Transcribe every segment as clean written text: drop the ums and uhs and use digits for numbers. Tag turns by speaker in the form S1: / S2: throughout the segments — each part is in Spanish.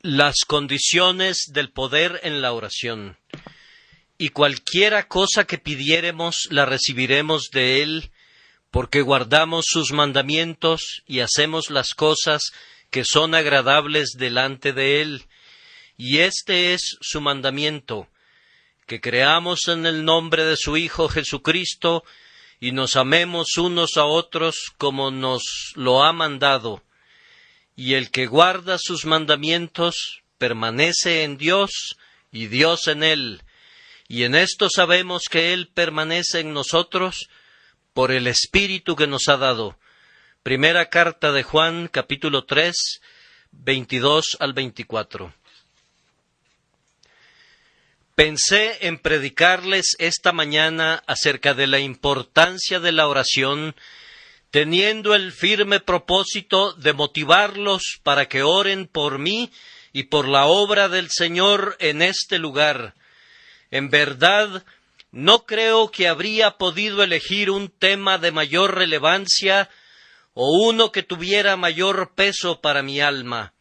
S1: Las condiciones del poder en la oración. Y cualquiera cosa que pidiéremos la recibiremos de Él, porque guardamos sus mandamientos y hacemos las cosas que son agradables delante de Él. Y este es su mandamiento, que creamos en el nombre de su Hijo Jesucristo y nos amemos unos a otros como nos lo ha mandado. Y el que guarda sus mandamientos permanece en Dios y Dios en él. Y en esto sabemos que Él permanece en nosotros por el Espíritu que nos ha dado. Primera carta de Juan, capítulo 3, 22 al 24. Pensé en predicarles esta mañana acerca de la importancia de la oración, teniendo el firme propósito de motivarlos para que oren por mí y por la obra del Señor en este lugar. En verdad, no creo que habría podido elegir un tema de mayor relevancia o uno que tuviera mayor peso para mi alma.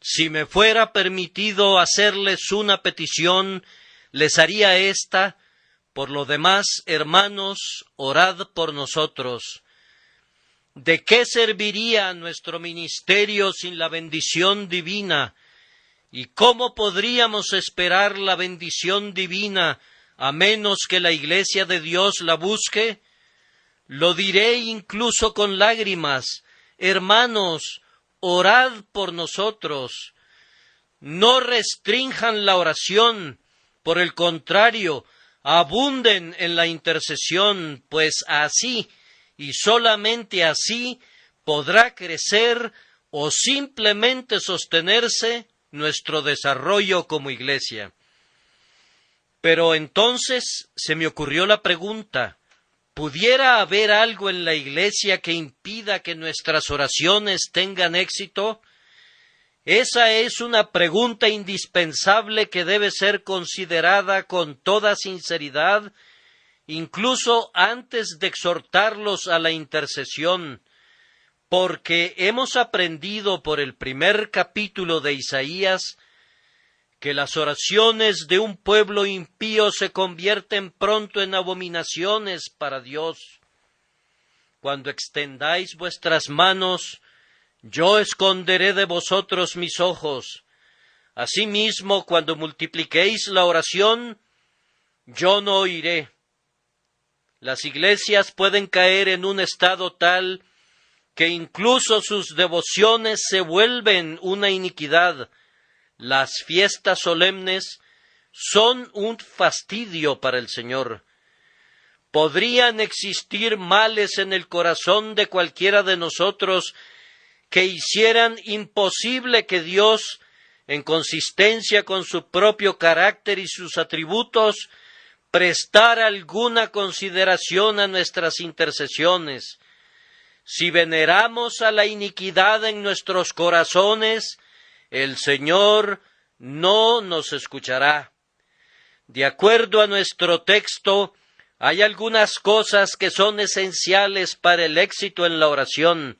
S1: Si me fuera permitido hacerles una petición, les haría esta. Por lo demás, hermanos, orad por nosotros. ¿De qué serviría nuestro ministerio sin la bendición divina? ¿Y cómo podríamos esperar la bendición divina a menos que la Iglesia de Dios la busque? Lo diré incluso con lágrimas. Hermanos, orad por nosotros. No restrinjan la oración, por el contrario, abunden en la intercesión, pues así y solamente así podrá crecer o simplemente sostenerse nuestro desarrollo como iglesia. Pero entonces se me ocurrió la pregunta, ¿pudiera haber algo en la iglesia que impida que nuestras oraciones tengan éxito? Esa es una pregunta indispensable que debe ser considerada con toda sinceridad, incluso antes de exhortarlos a la intercesión, porque hemos aprendido por el primer capítulo de Isaías que las oraciones de un pueblo impío se convierten pronto en abominaciones para Dios. Cuando extendáis vuestras manos, yo esconderé de vosotros mis ojos. Asimismo, cuando multipliquéis la oración, yo no oiré. Las iglesias pueden caer en un estado tal que incluso sus devociones se vuelven una iniquidad. Las fiestas solemnes son un fastidio para el Señor. ¿Podrían existir males en el corazón de cualquiera de nosotros que hicieran imposible que Dios, en consistencia con su propio carácter y sus atributos, prestar alguna consideración a nuestras intercesiones? Si veneramos a la iniquidad en nuestros corazones, el Señor no nos escuchará. De acuerdo a nuestro texto, hay algunas cosas que son esenciales para el éxito en la oración.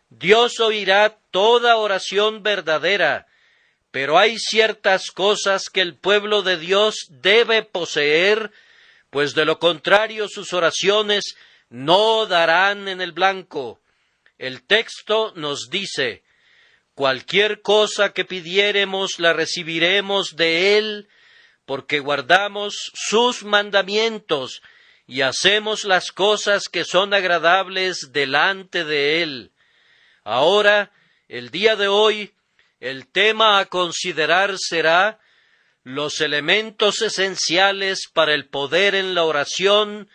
S1: Dios oirá toda oración verdadera, pero hay ciertas cosas que el pueblo de Dios debe poseer, pues de lo contrario sus oraciones no darán en el blanco. El texto nos dice, cualquier cosa que pidiéremos la recibiremos de Él, porque guardamos sus mandamientos y hacemos las cosas que son agradables delante de Él. Ahora, el día de hoy, el tema a considerar será los elementos esenciales para el poder en la oración,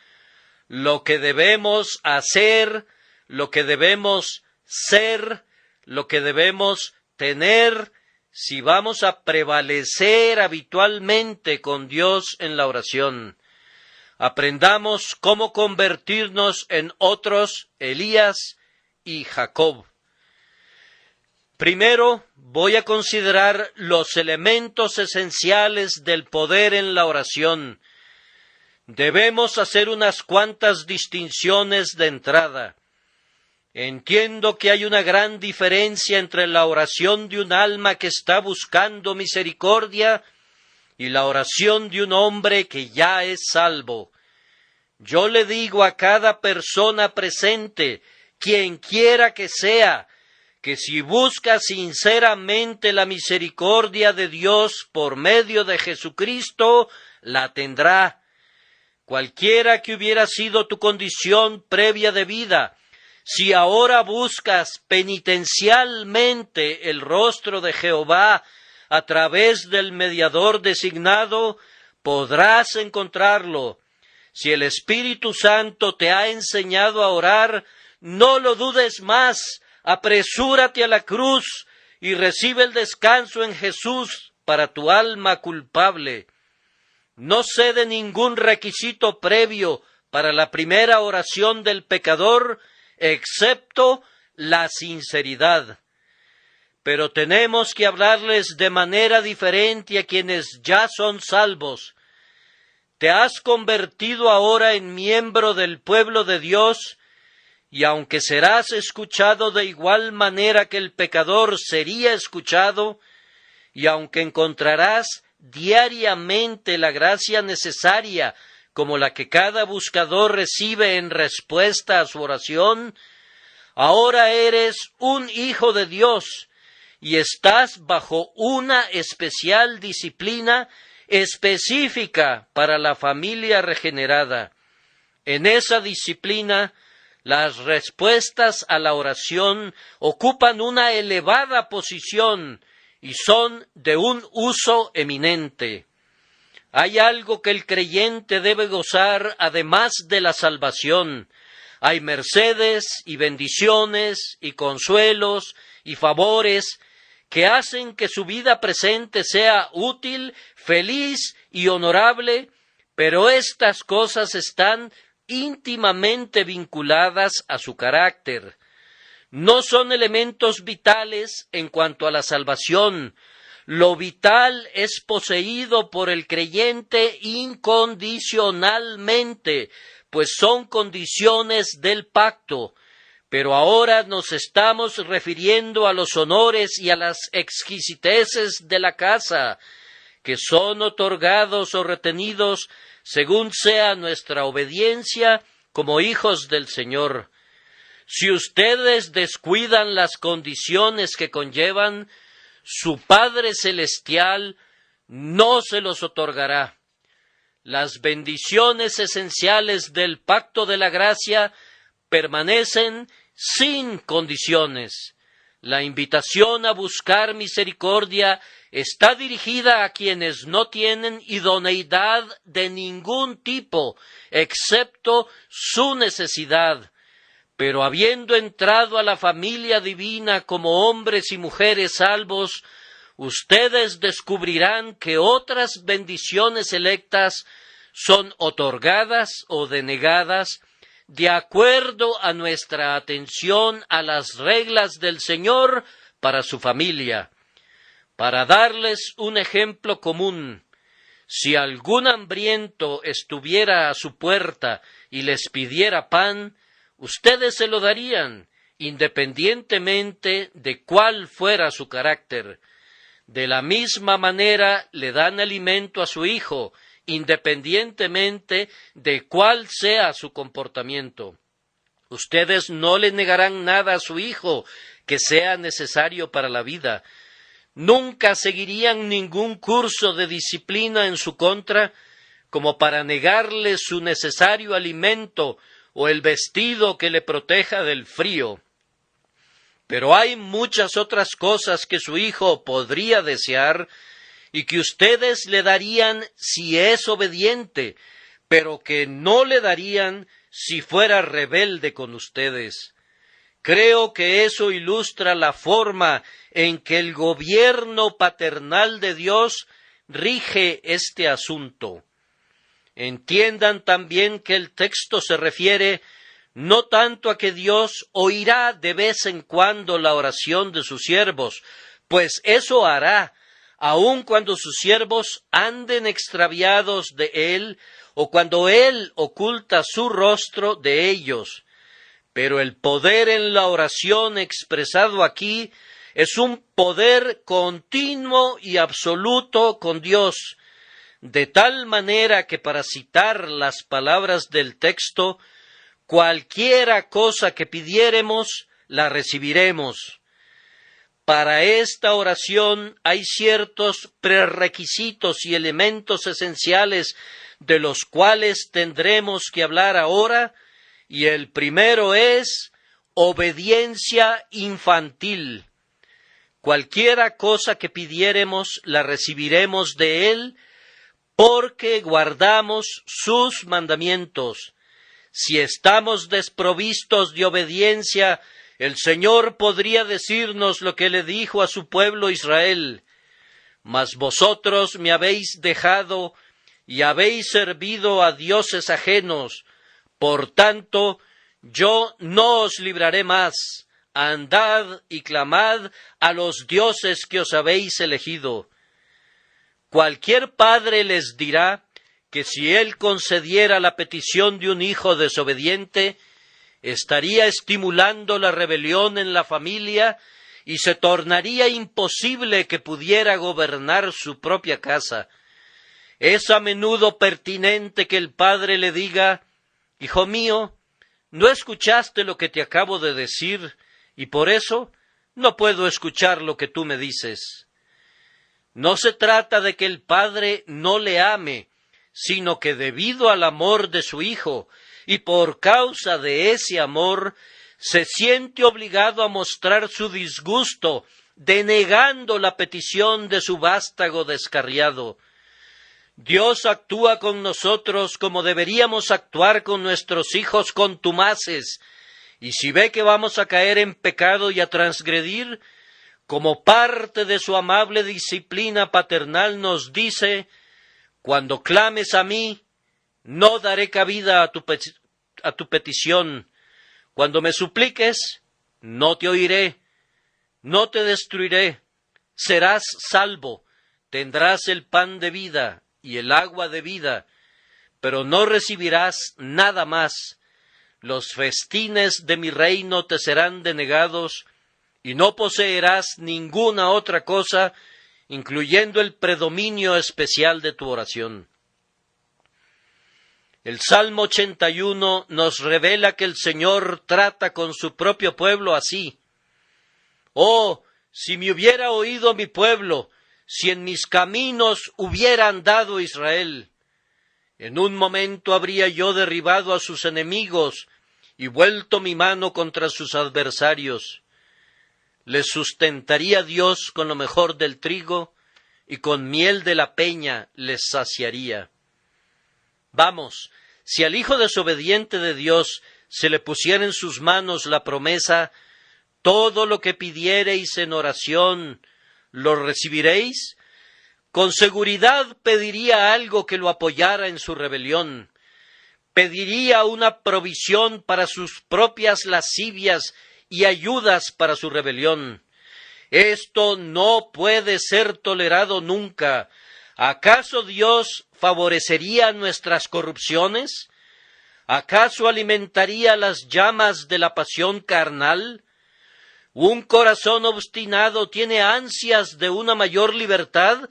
S1: lo que debemos hacer, lo que debemos ser, lo que debemos tener, si vamos a prevalecer habitualmente con Dios en la oración. Aprendamos cómo convertirnos en otros Elías y Jacob. Primero, voy a considerar los elementos esenciales del poder en la oración. Debemos hacer unas cuantas distinciones de entrada. Entiendo que hay una gran diferencia entre la oración de un alma que está buscando misericordia y la oración de un hombre que ya es salvo. Yo le digo a cada persona presente, quien quiera que sea, que si busca sinceramente la misericordia de Dios por medio de Jesucristo, la tendrá. Cualquiera que hubiera sido tu condición previa de vida, si ahora buscas penitencialmente el rostro de Jehová a través del mediador designado, podrás encontrarlo. Si el Espíritu Santo te ha enseñado a orar, no lo dudes más, apresúrate a la cruz y recibe el descanso en Jesús para tu alma culpable. No cede ningún requisito previo para la primera oración del pecador, excepto la sinceridad. Pero tenemos que hablarles de manera diferente a quienes ya son salvos. Te has convertido ahora en miembro del pueblo de Dios, y aunque serás escuchado de igual manera que el pecador sería escuchado, y aunque encontrarás diariamente la gracia necesaria como la que cada buscador recibe en respuesta a su oración, ahora eres un hijo de Dios y estás bajo una especial disciplina específica para la familia regenerada. En esa disciplina, las respuestas a la oración ocupan una elevada posición y son de un uso eminente. Hay algo que el creyente debe gozar además de la salvación. Hay mercedes y bendiciones y consuelos y favores que hacen que su vida presente sea útil, feliz y honorable, pero estas cosas están íntimamente vinculadas a su carácter. No son elementos vitales en cuanto a la salvación. Lo vital es poseído por el creyente incondicionalmente, pues son condiciones del pacto. Pero ahora nos estamos refiriendo a los honores y a las exquisiteces de la casa, que son otorgados o retenidos según sea nuestra obediencia como hijos del Señor. Si ustedes descuidan las condiciones que conllevan, su Padre Celestial no se los otorgará. Las bendiciones esenciales del pacto de la gracia permanecen sin condiciones. La invitación a buscar misericordia está dirigida a quienes no tienen idoneidad de ningún tipo, excepto su necesidad. Pero habiendo entrado a la familia divina como hombres y mujeres salvos, ustedes descubrirán que otras bendiciones electas son otorgadas o denegadas de acuerdo a nuestra atención a las reglas del Señor para su familia. Para darles un ejemplo común, si algún hambriento estuviera a su puerta y les pidiera pan, ustedes se lo darían, independientemente de cuál fuera su carácter. De la misma manera le dan alimento a su hijo, independientemente de cuál sea su comportamiento. Ustedes no le negarán nada a su hijo que sea necesario para la vida. Nunca seguirían ningún curso de disciplina en su contra como para negarle su necesario alimento o el vestido que le proteja del frío. Pero hay muchas otras cosas que su hijo podría desear y que ustedes le darían si es obediente, pero que no le darían si fuera rebelde con ustedes. Creo que eso ilustra la forma en que el gobierno paternal de Dios rige este asunto. Entiendan también que el texto se refiere no tanto a que Dios oirá de vez en cuando la oración de sus siervos, pues eso hará, aun cuando sus siervos anden extraviados de Él, o cuando Él oculta su rostro de ellos. pero el poder en la oración expresado aquí es un poder continuo y absoluto con Dios, de tal manera que, para citar las palabras del texto, cualquiera cosa que pidiéremos, la recibiremos. Para esta oración hay ciertos prerequisitos y elementos esenciales de los cuales tendremos que hablar ahora, y el primero es obediencia infantil. Cualquiera cosa que pidiéremos, la recibiremos de Él, porque guardamos sus mandamientos. Si estamos desprovistos de obediencia, el Señor podría decirnos lo que le dijo a su pueblo Israel: mas vosotros me habéis dejado y habéis servido a dioses ajenos, por tanto, yo no os libraré más. Andad y clamad a los dioses que os habéis elegido. Cualquier padre les dirá que si él concediera la petición de un hijo desobediente, estaría estimulando la rebelión en la familia y se tornaría imposible que pudiera gobernar su propia casa. Es a menudo pertinente que el padre le diga: hijo mío, ¿no escuchaste lo que te acabo de decir, y por eso no puedo escuchar lo que tú me dices? No se trata de que el padre no le ame, sino que debido al amor de su hijo, y por causa de ese amor, se siente obligado a mostrar su disgusto, denegando la petición de su vástago descarriado. Dios actúa con nosotros como deberíamos actuar con nuestros hijos contumaces, y si ve que vamos a caer en pecado y a transgredir, como parte de su amable disciplina paternal nos dice: cuando clames a mí, no daré cabida a tu petición. Cuando me supliques, no te oiré, no te destruiré. Serás salvo, tendrás el pan de vida y el agua de vida, pero no recibirás nada más. Los festines de mi reino te serán denegados, y no poseerás ninguna otra cosa, incluyendo el predominio especial de tu oración. El Salmo 81 nos revela que el Señor trata con su propio pueblo así: oh, si me hubiera oído mi pueblo, si en mis caminos hubiera andado Israel, en un momento habría yo derribado a sus enemigos y vuelto mi mano contra sus adversarios. Les sustentaría Dios con lo mejor del trigo, y con miel de la peña les saciaría. Vamos, si al hijo desobediente de Dios se le pusiera en sus manos la promesa: todo lo que pidiereis en oración, lo recibiréis, con seguridad pediría algo que lo apoyara en su rebelión. Pediría una provisión para sus propias lascivias y ayudas para su rebelión. Esto no puede ser tolerado nunca. ¿Acaso Dios favorecería nuestras corrupciones? ¿Acaso alimentaría las llamas de la pasión carnal? Un corazón obstinado tiene ansias de una mayor libertad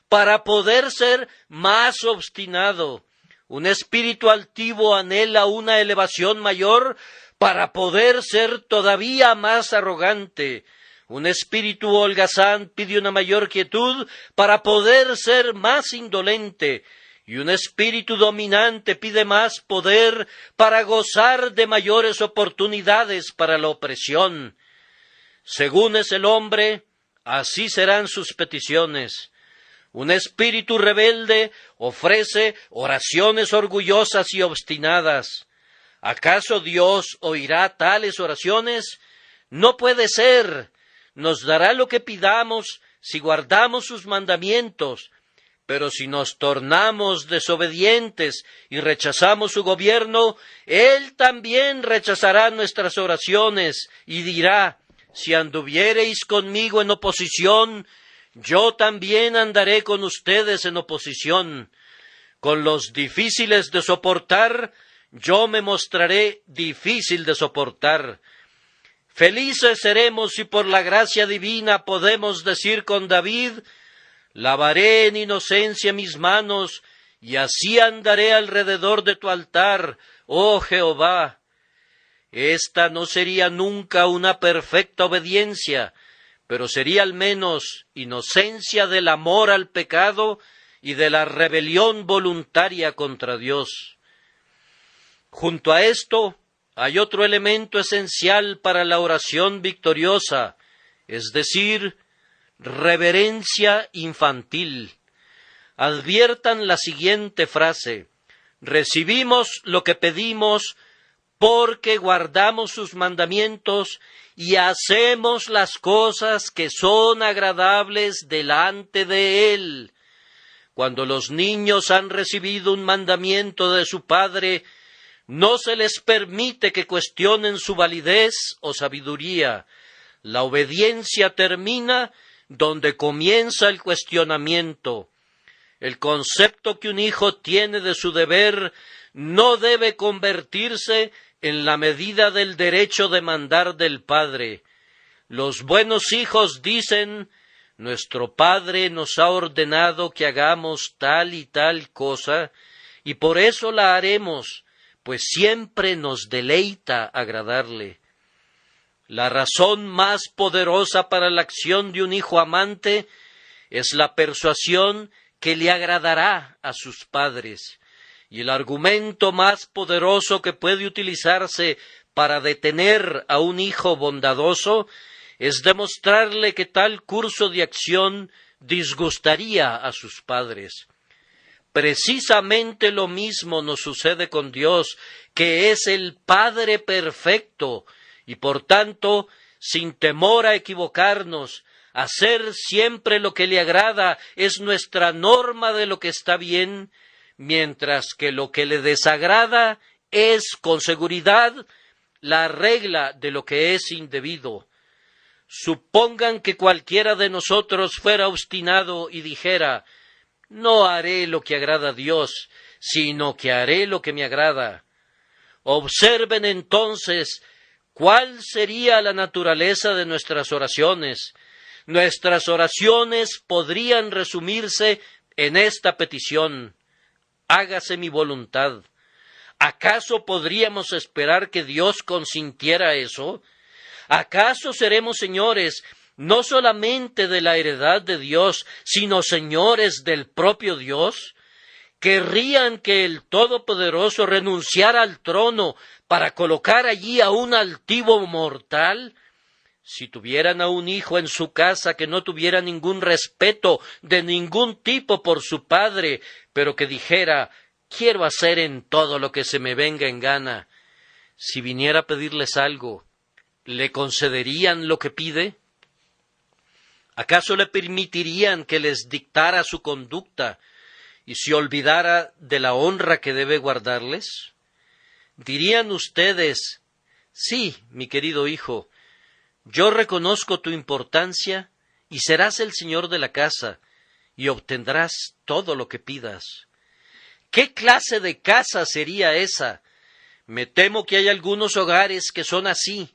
S1: para poder ser más obstinado. Un espíritu altivo anhela una elevación mayor para poder ser todavía más arrogante. Un espíritu holgazán pide una mayor quietud para poder ser más indolente. Y un espíritu dominante pide más poder para gozar de mayores oportunidades para la opresión. Según es el hombre, así serán sus peticiones. Un espíritu rebelde ofrece oraciones orgullosas y obstinadas. ¿Acaso Dios oirá tales oraciones? No puede ser. Nos dará lo que pidamos si guardamos sus mandamientos. Pero si nos tornamos desobedientes y rechazamos su gobierno, Él también rechazará nuestras oraciones y dirá: si anduviereis conmigo en oposición, yo también andaré con ustedes en oposición. Con los difíciles de soportar, yo me mostraré difícil de soportar. Felices seremos si por la gracia divina podemos decir con David: lavaré en inocencia mis manos, y así andaré alrededor de tu altar, oh Jehová. Esta no sería nunca una perfecta obediencia, pero sería al menos inocencia del amor al pecado y de la rebelión voluntaria contra Dios. Junto a esto, hay otro elemento esencial para la oración victoriosa, es decir, reverencia infantil. Adviertan la siguiente frase: recibimos lo que pedimos porque guardamos sus mandamientos y hacemos las cosas que son agradables delante de Él. Cuando los niños han recibido un mandamiento de su padre, no se les permite que cuestionen su validez o sabiduría. La obediencia termina donde comienza el cuestionamiento. El concepto que un hijo tiene de su deber no debe convertirse en la medida del derecho de mandar del padre. Los buenos hijos dicen: nuestro padre nos ha ordenado que hagamos tal y tal cosa, y por eso la haremos, pues siempre nos deleita agradarle. La razón más poderosa para la acción de un hijo amante es la persuasión que le agradará a sus padres, y el argumento más poderoso que puede utilizarse para detener a un hijo bondadoso es demostrarle que tal curso de acción disgustaría a sus padres. Precisamente lo mismo nos sucede con Dios, que es el Padre perfecto, y por tanto, sin temor a equivocarnos, hacer siempre lo que le agrada es nuestra norma de lo que está bien, mientras que lo que le desagrada es, con seguridad, la regla de lo que es indebido. Supongan que cualquiera de nosotros fuera obstinado y dijera: no haré lo que agrada a Dios, sino que haré lo que me agrada. Observen entonces cuál sería la naturaleza de nuestras oraciones. Nuestras oraciones podrían resumirse en esta petición: hágase mi voluntad. ¿Acaso podríamos esperar que Dios consintiera eso? ¿Acaso seremos señores no solamente de la heredad de Dios, sino señores del propio Dios? ¿Querrían que el Todopoderoso renunciara al trono para colocar allí a un altivo mortal? Si tuvieran a un hijo en su casa que no tuviera ningún respeto de ningún tipo por su padre, pero que dijera: quiero hacer en todo lo que se me venga en gana, si viniera a pedirles algo, ¿le concederían lo que pide? ¿Acaso le permitirían que les dictara su conducta y se olvidara de la honra que debe guardarles? ¿Dirían ustedes: sí, mi querido hijo, yo reconozco tu importancia y serás el señor de la casa y obtendrás todo lo que pidas? ¿Qué clase de casa sería esa? Me temo que hay algunos hogares que son así,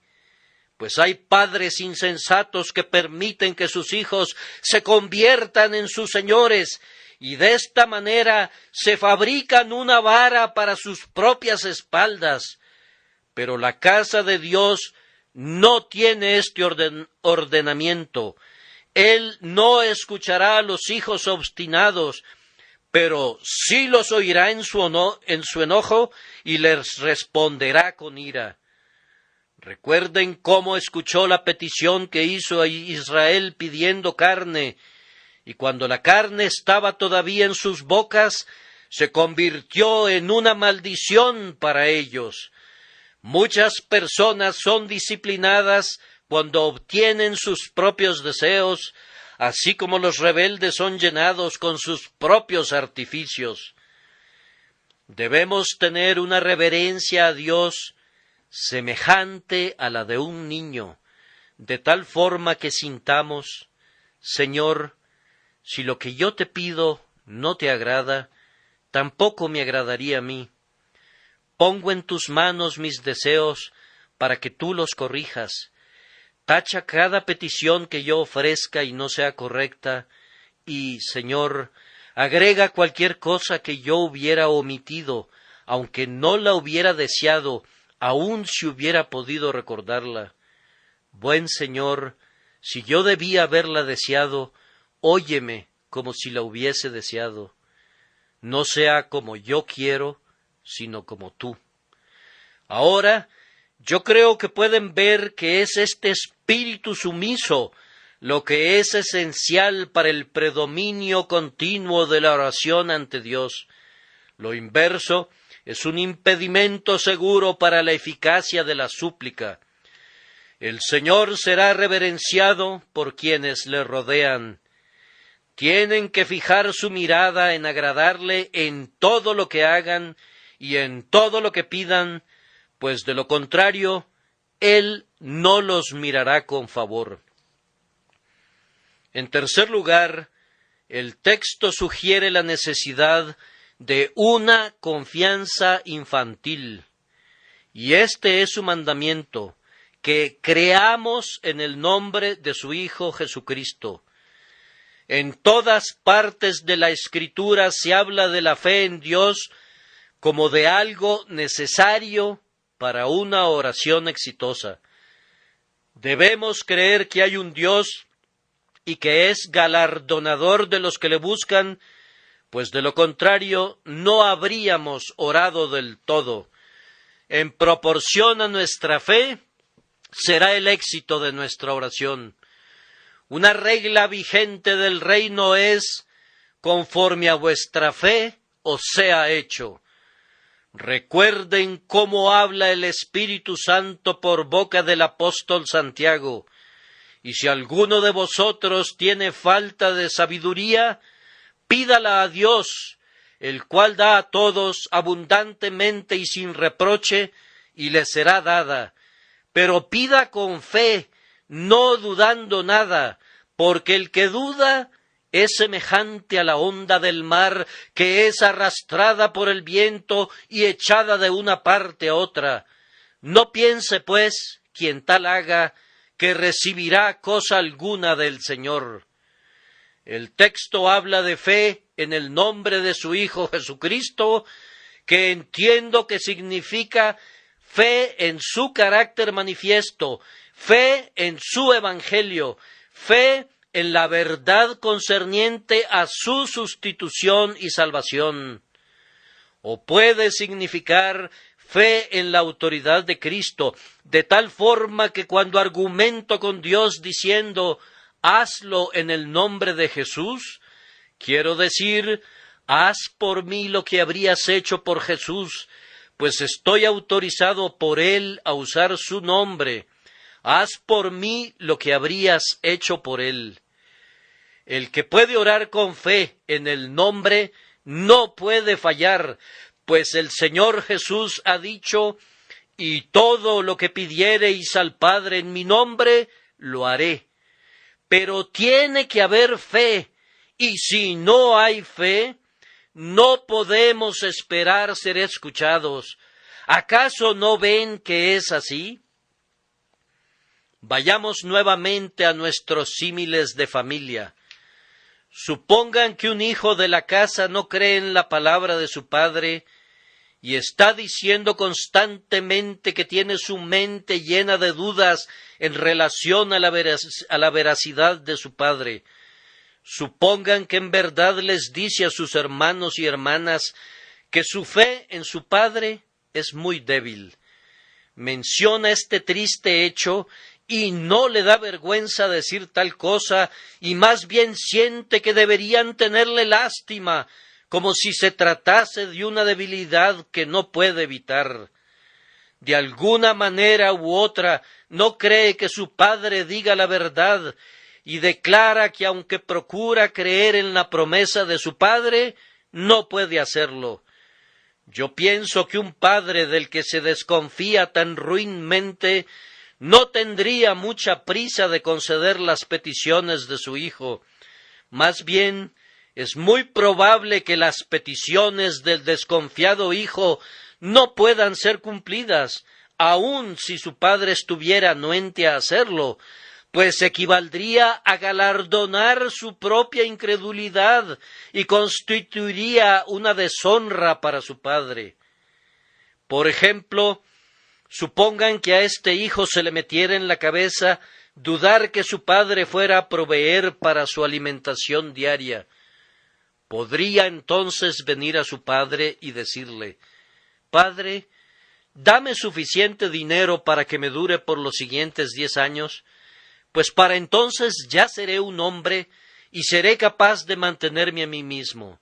S1: pues hay padres insensatos que permiten que sus hijos se conviertan en sus señores, y de esta manera se fabrican una vara para sus propias espaldas. Pero la casa de Dios no tiene este ordenamiento. Él no escuchará a los hijos obstinados, pero sí los oirá en su enojo y les responderá con ira. Recuerden cómo escuchó la petición que hizo a Israel pidiendo carne, y cuando la carne estaba todavía en sus bocas, se convirtió en una maldición para ellos. Muchas personas son disciplinadas cuando obtienen sus propios deseos, así como los rebeldes son llenados con sus propios artificios. Debemos tener una reverencia a Dios semejante a la de un niño, de tal forma que sintamos: Señor, si lo que yo te pido no te agrada, tampoco me agradaría a mí. pongo en tus manos mis deseos para que tú los corrijas. Tacha cada petición que yo ofrezca y no sea correcta, y, Señor, agrega cualquier cosa que yo hubiera omitido, aunque no la hubiera deseado, aun si hubiera podido recordarla. Buen Señor, si yo debía haberla deseado, óyeme como si la hubiese deseado. No sea como yo quiero, sino como tú. Ahora, yo creo que pueden ver que es este espíritu sumiso lo que es esencial para el predominio continuo de la oración ante Dios. Lo inverso es un impedimento seguro para la eficacia de la súplica. El Señor será reverenciado por quienes le rodean. Tienen que fijar su mirada en agradarle en todo lo que hagan y en todo lo que pidan, pues de lo contrario, Él no los mirará con favor. En tercer lugar, el texto sugiere la necesidad de una confianza infantil, y este es su mandamiento, que creamos en el nombre de su Hijo Jesucristo. En todas partes de la Escritura se habla de la fe en Dios como de algo necesario para una oración exitosa. Debemos creer que hay un Dios y que es galardonador de los que le buscan, pues de lo contrario no habríamos orado del todo. En proporción a nuestra fe será el éxito de nuestra oración. Una regla vigente del reino es: conforme a vuestra fe os sea hecho. Recuerden cómo habla el Espíritu Santo por boca del apóstol Santiago. Y si alguno de vosotros tiene falta de sabiduría, pídala a Dios, el cual da a todos abundantemente y sin reproche, y le será dada. Pero pida con fe, no dudando nada, porque el que duda es semejante a la onda del mar, que es arrastrada por el viento y echada de una parte a otra. No piense, pues, quien tal haga, que recibirá cosa alguna del Señor. El texto habla de fe en el nombre de su Hijo Jesucristo, que entiendo que significa fe en su carácter manifiesto, fe en su evangelio, fe en la verdad concerniente a su sustitución y salvación. O puede significar fe en la autoridad de Cristo, de tal forma que cuando argumento con Dios diciendo hazlo en el nombre de Jesús, quiero decir haz por mí lo que habrías hecho por Jesús, pues estoy autorizado por Él a usar su nombre. Haz por mí lo que habrías hecho por Él. El que puede orar con fe en el nombre no puede fallar, pues el Señor Jesús ha dicho: y todo lo que pidiereis al Padre en mi nombre, lo haré. Pero tiene que haber fe, y si no hay fe, no podemos esperar ser escuchados. ¿Acaso no ven que es así? Vayamos nuevamente a nuestros símiles de familia. Supongan que un hijo de la casa no cree en la palabra de su padre y está diciendo constantemente que tiene su mente llena de dudas en relación a la veracidad de su padre. Supongan que en verdad les dice a sus hermanos y hermanas que su fe en su padre es muy débil. Menciona este triste hecho y no le da vergüenza decir tal cosa, y más bien siente que deberían tenerle lástima, como si se tratase de una debilidad que no puede evitar. De alguna manera u otra, no cree que su padre diga la verdad, y declara que aunque procura creer en la promesa de su padre, no puede hacerlo. Yo pienso que un padre del que se desconfía tan ruinmente no tendría mucha prisa de conceder las peticiones de su hijo. Más bien, es muy probable que las peticiones del desconfiado hijo no puedan ser cumplidas, aun si su padre estuviera anuente a hacerlo, pues equivaldría a galardonar su propia incredulidad y constituiría una deshonra para su padre. Por ejemplo, supongan que a este hijo se le metiera en la cabeza dudar que su padre fuera a proveer para su alimentación diaria. Podría entonces venir a su padre y decirle: «Padre, dame suficiente dinero para que me dure por los siguientes 10 años, pues para entonces ya seré un hombre y seré capaz de mantenerme a mí mismo.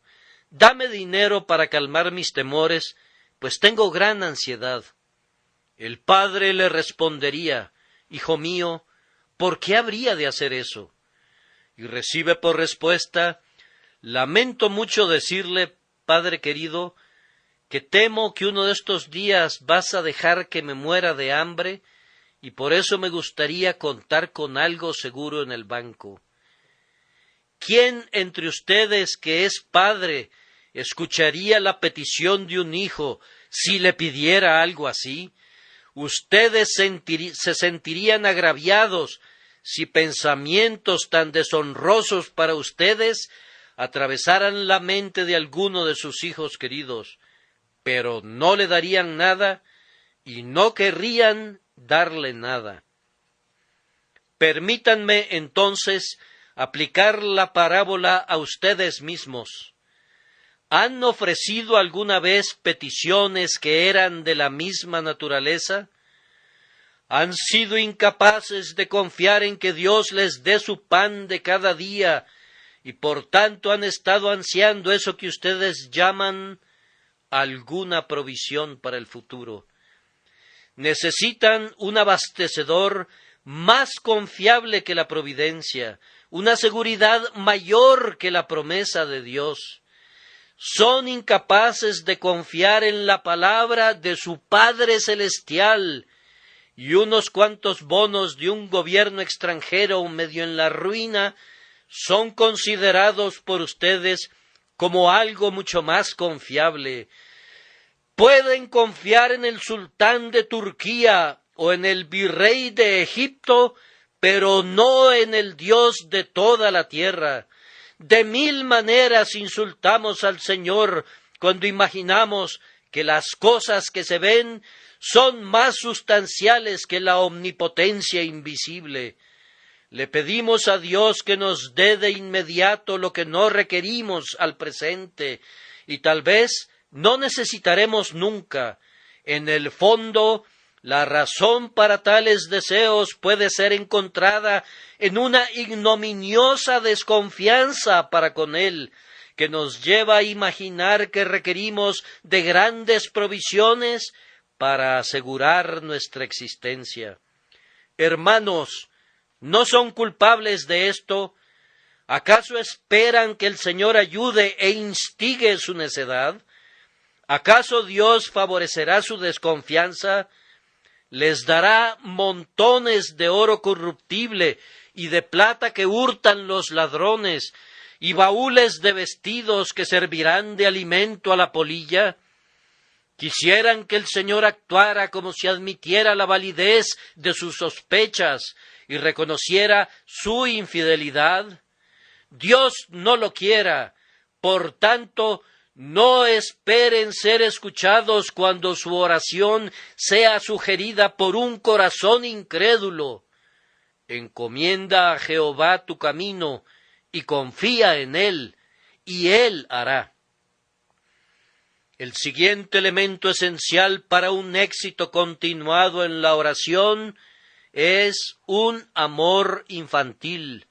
S1: Dame dinero para calmar mis temores, pues tengo gran ansiedad». El padre le respondería: «Hijo mío, ¿por qué habría de hacer eso?». Y recibe por respuesta: «Lamento mucho decirle, padre querido, que temo que uno de estos días vas a dejar que me muera de hambre, y por eso me gustaría contar con algo seguro en el banco». ¿Quién entre ustedes que es padre escucharía la petición de un hijo si le pidiera algo así? Ustedes se sentirían agraviados si pensamientos tan deshonrosos para ustedes atravesaran la mente de alguno de sus hijos queridos, pero no le darían nada y no querrían darle nada. Permítanme entonces aplicar la parábola a ustedes mismos. ¿Han ofrecido alguna vez peticiones que eran de la misma naturaleza? ¿Han sido incapaces de confiar en que Dios les dé su pan de cada día y por tanto han estado ansiando eso que ustedes llaman alguna provisión para el futuro? Necesitan un abastecedor más confiable que la providencia, una seguridad mayor que la promesa de Dios. Son incapaces de confiar en la palabra de su Padre Celestial, y unos cuantos bonos de un gobierno extranjero medio en la ruina son considerados por ustedes como algo mucho más confiable. Pueden confiar en el sultán de Turquía o en el virrey de Egipto, pero no en el Dios de toda la tierra. De 1000 maneras insultamos al Señor cuando imaginamos que las cosas que se ven son más sustanciales que la omnipotencia invisible. Le pedimos a Dios que nos dé de inmediato lo que no requerimos al presente, y tal vez no necesitaremos nunca. En el fondo, la razón para tales deseos puede ser encontrada en una ignominiosa desconfianza para con Él, que nos lleva a imaginar que requerimos de grandes provisiones para asegurar nuestra existencia. Hermanos, ¿no son culpables de esto? ¿Acaso esperan que el Señor ayude e instigue su necedad? ¿Acaso Dios favorecerá su desconfianza? Les dará montones de oro corruptible y de plata que hurtan los ladrones, y baúles de vestidos que servirán de alimento a la polilla. Quisieran que el Señor actuara como si admitiera la validez de sus sospechas y reconociera su infidelidad. Dios no lo quiera, por tanto, no esperen ser escuchados cuando su oración sea sugerida por un corazón incrédulo. Encomienda a Jehová tu camino y confía en Él, y Él hará. El siguiente elemento esencial para un éxito continuado en la oración es un amor infantil,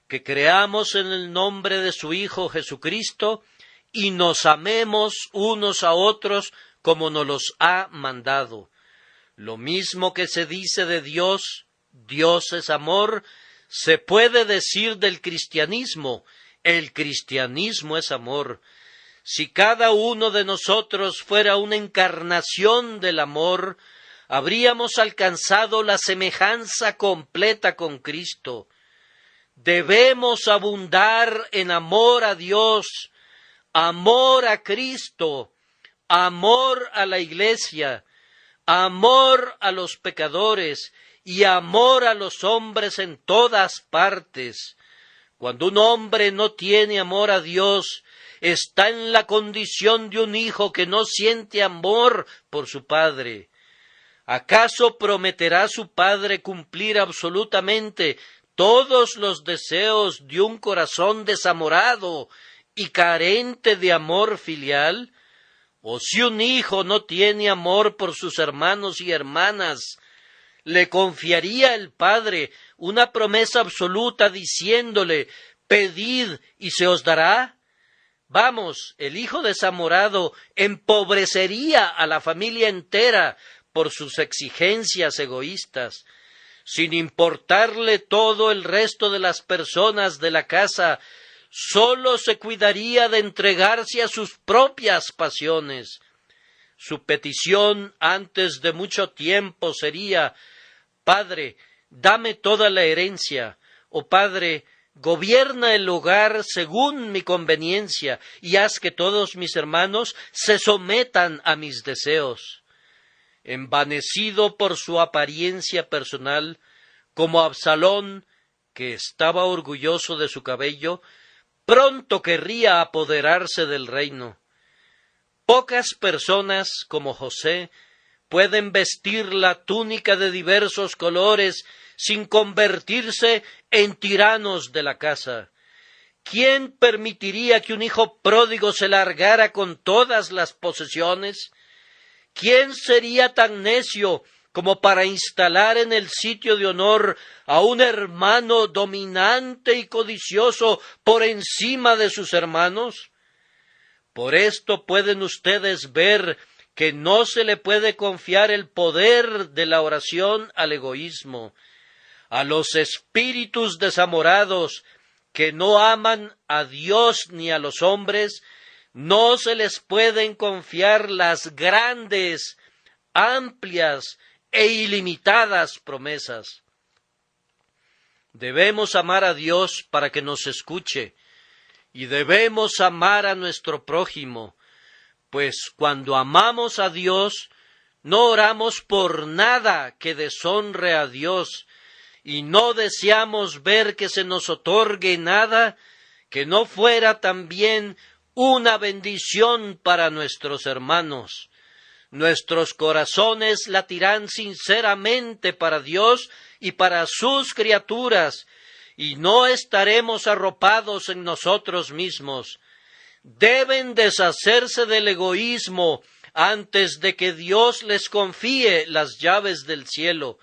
S1: que creamos en el nombre de su Hijo Jesucristo y nos amemos unos a otros como nos los ha mandado. Lo mismo que se dice de Dios, Dios es amor, se puede decir del cristianismo, el cristianismo es amor. Si cada uno de nosotros fuera una encarnación del amor, habríamos alcanzado la semejanza completa con Cristo. Debemos abundar en amor a Dios, amor a Cristo, amor a la Iglesia, amor a los pecadores y amor a los hombres en todas partes. Cuando un hombre no tiene amor a Dios, está en la condición de un hijo que no siente amor por su padre. ¿Acaso prometerá su padre cumplir absolutamente todos los deseos de un corazón desamorado y carente de amor filial? ¿O si un hijo no tiene amor por sus hermanos y hermanas, le confiaría el padre una promesa absoluta diciéndole: pedid y se os dará? Vamos, el hijo desamorado empobrecería a la familia entera por sus exigencias egoístas. Sin importarle todo el resto de las personas de la casa, sólo se cuidaría de entregarse a sus propias pasiones. Su petición antes de mucho tiempo sería: Padre, dame toda la herencia, o Padre, gobierna el hogar según mi conveniencia, y haz que todos mis hermanos se sometan a mis deseos. Envanecido por su apariencia personal, como Absalón, que estaba orgulloso de su cabello, pronto querría apoderarse del reino. Pocas personas, como José, pueden vestir la túnica de diversos colores sin convertirse en tiranos de la casa. ¿Quién permitiría que un hijo pródigo se largara con todas las posesiones? ¿Quién sería tan necio como para instalar en el sitio de honor a un hermano dominante y codicioso por encima de sus hermanos? Por esto pueden ustedes ver que no se le puede confiar el poder de la oración al egoísmo. A los espíritus desamorados que no aman a Dios ni a los hombres, no se les pueden confiar las grandes, amplias e ilimitadas promesas. Debemos amar a Dios para que nos escuche, y debemos amar a nuestro prójimo, pues cuando amamos a Dios, no oramos por nada que deshonre a Dios, y no deseamos ver que se nos otorgue nada que no fuera también una bendición para nuestros hermanos. Nuestros corazones latirán sinceramente para Dios y para sus criaturas, y no estaremos arropados en nosotros mismos. Deben deshacerse del egoísmo antes de que Dios les confíe las llaves del cielo.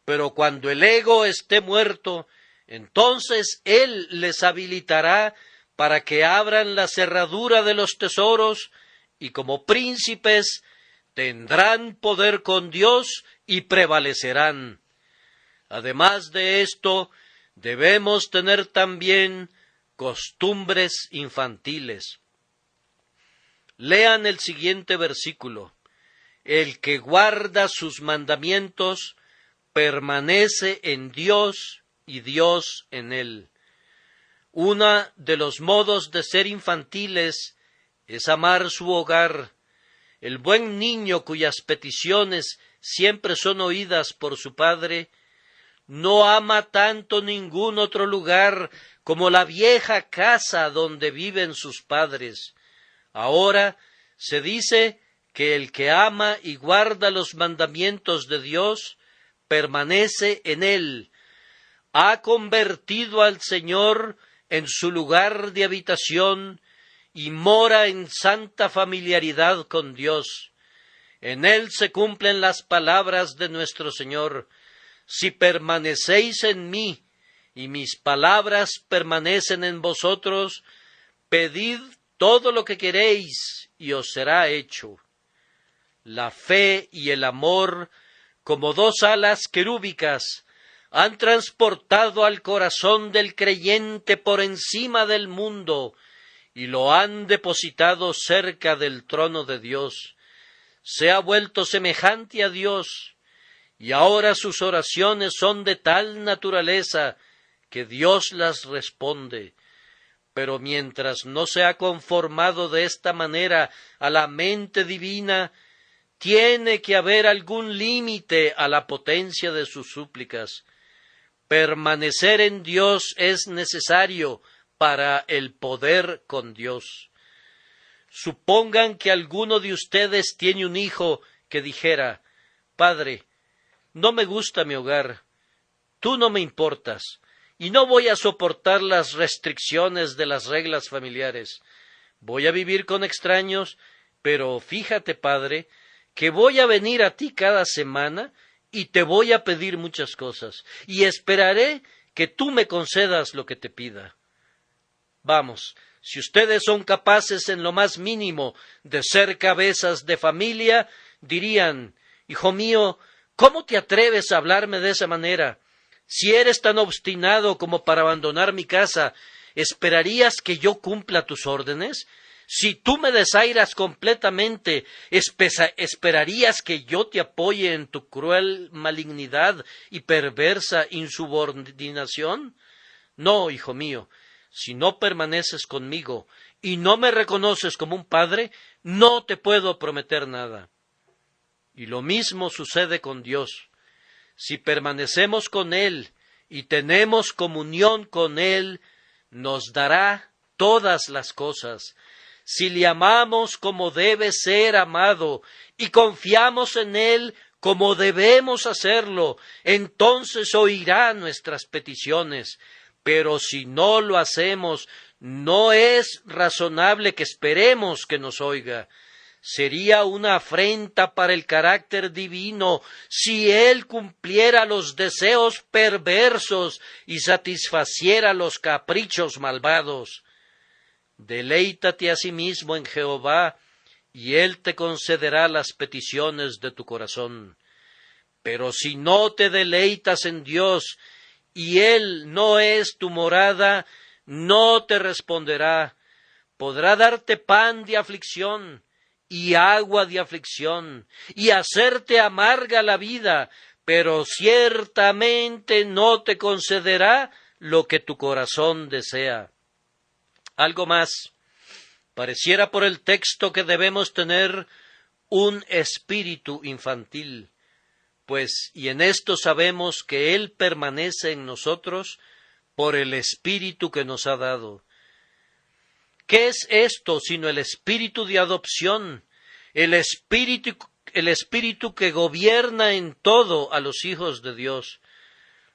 S1: Pero cuando el ego esté muerto, entonces Él les habilitará para que abran la cerradura de los tesoros, y como príncipes tendrán poder con Dios y prevalecerán. Además de esto, debemos tener también costumbres infantiles. Lean el siguiente versículo: el que guarda sus mandamientos permanece en Dios y Dios en él. Uno de los modos de ser infantiles es amar su hogar. El buen niño cuyas peticiones siempre son oídas por su padre no ama tanto ningún otro lugar como la vieja casa donde viven sus padres. Ahora se dice que el que ama y guarda los mandamientos de Dios permanece en él. Ha convertido al Señor en su lugar de habitación y mora en santa familiaridad con Dios. En él se cumplen las palabras de nuestro Señor: si permanecéis en mí y mis palabras permanecen en vosotros, pedid todo lo que queréis y os será hecho. La fe y el amor, como dos alas querúbicas, han transportado al corazón del creyente por encima del mundo y lo han depositado cerca del trono de Dios. Se ha vuelto semejante a Dios, y ahora sus oraciones son de tal naturaleza que Dios las responde. pero mientras no se ha conformado de esta manera a la mente divina, tiene que haber algún límite a la potencia de sus súplicas. Permanecer en Dios es necesario para el poder con Dios. Supongan que alguno de ustedes tiene un hijo que dijera: Padre, no me gusta mi hogar, tú no me importas, y no voy a soportar las restricciones de las reglas familiares. Voy a vivir con extraños, pero fíjate, Padre, que voy a venir a ti cada semana y te voy a pedir muchas cosas, y esperaré que tú me concedas lo que te pida. Vamos, si ustedes son capaces en lo más mínimo de ser cabezas de familia, dirían: Hijo mío, ¿cómo te atreves a hablarme de esa manera? Si eres tan obstinado como para abandonar mi casa, ¿esperarías que yo cumpla tus órdenes? Si tú me desairas completamente, ¿esperarías que yo te apoye en tu cruel malignidad y perversa insubordinación? No, hijo mío, si no permaneces conmigo y no me reconoces como un padre, no te puedo prometer nada. Y lo mismo sucede con Dios. Si permanecemos con Él y tenemos comunión con Él, nos dará todas las cosas. Si le amamos como debe ser amado y confiamos en Él como debemos hacerlo, entonces oirá nuestras peticiones. Pero si no lo hacemos, no es razonable que esperemos que nos oiga. Sería una afrenta para el carácter divino si Él cumpliera los deseos perversos y satisfaciera los caprichos malvados. Deleítate asimismo en Jehová, y Él te concederá las peticiones de tu corazón. Pero si no te deleitas en Dios, y Él no es tu morada, no te responderá. Podrá darte pan de aflicción y agua de aflicción, y hacerte amarga la vida, pero ciertamente no te concederá lo que tu corazón desea. Algo más, pareciera por el texto que debemos tener un espíritu infantil, pues, y en esto sabemos que Él permanece en nosotros por el espíritu que nos ha dado. ¿Qué es esto sino el espíritu de adopción, el espíritu que gobierna en todo a los hijos de Dios?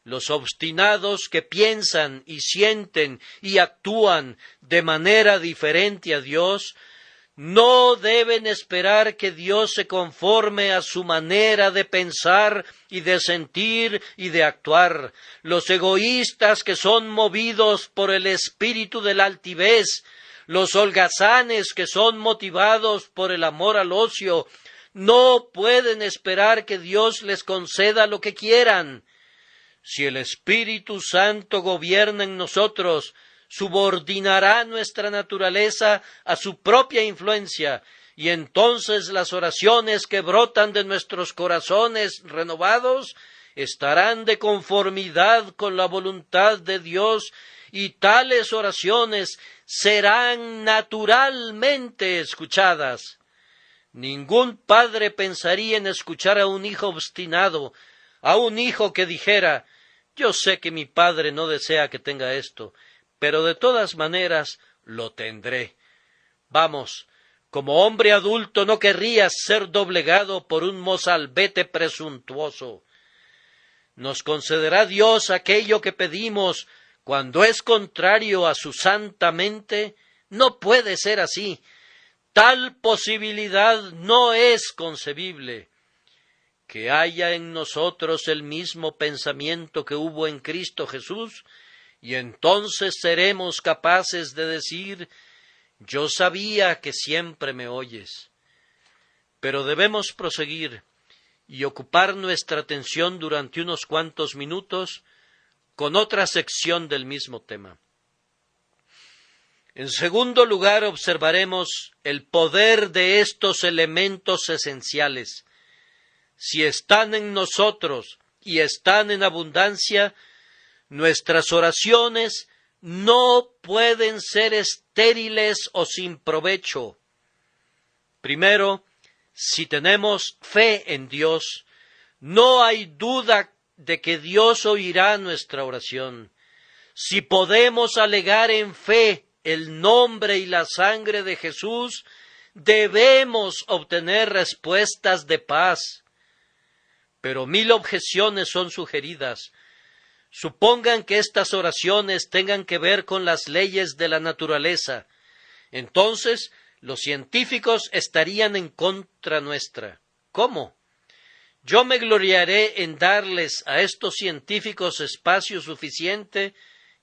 S1: Los obstinados que piensan y sienten y actúan de manera diferente a Dios, no deben esperar que Dios se conforme a su manera de pensar y de sentir y de actuar. Los egoístas que son movidos por el espíritu de la altivez, los holgazanes que son motivados por el amor al ocio, no pueden esperar que Dios les conceda lo que quieran. Si el Espíritu Santo gobierna en nosotros, subordinará nuestra naturaleza a su propia influencia, y entonces las oraciones que brotan de nuestros corazones renovados estarán de conformidad con la voluntad de Dios, y tales oraciones serán naturalmente escuchadas. Ningún padre pensaría en escuchar a un hijo obstinado, a un hijo que dijera: yo sé que mi padre no desea que tenga esto, pero de todas maneras lo tendré. Vamos, como hombre adulto no querrías ser doblegado por un mozalbete presuntuoso. Nos concederá Dios aquello que pedimos cuando es contrario a su santa mente. No puede ser así. Tal posibilidad no es concebible. Que haya en nosotros el mismo pensamiento que hubo en Cristo Jesús, y entonces seremos capaces de decir: yo sabía que siempre me oyes. Pero debemos proseguir y ocupar nuestra atención durante unos cuantos minutos con otra sección del mismo tema. En segundo lugar, observaremos el poder de estos elementos esenciales. Si están en nosotros y están en abundancia, nuestras oraciones no pueden ser estériles o sin provecho. Primero, si tenemos fe en Dios, no hay duda de que Dios oirá nuestra oración. Si podemos alegar en fe el nombre y la sangre de Jesús, debemos obtener respuestas de paz. Pero 1000 objeciones son sugeridas. Supongan que estas oraciones tengan que ver con las leyes de la naturaleza. Entonces, los científicos estarían en contra nuestra. ¿Cómo? Yo me gloriaré en darles a estos científicos espacio suficiente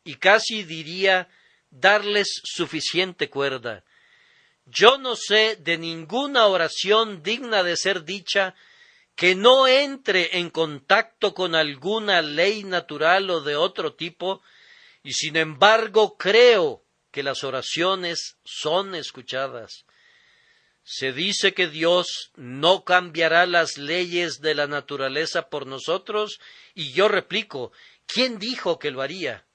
S1: y casi diría darles suficiente cuerda. Yo no sé de ninguna oración digna de ser dicha que no entre en contacto con alguna ley natural o de otro tipo, y sin embargo creo que las oraciones son escuchadas. Se dice que Dios no cambiará las leyes de la naturaleza por nosotros, y yo replico, ¿quién dijo que lo haría?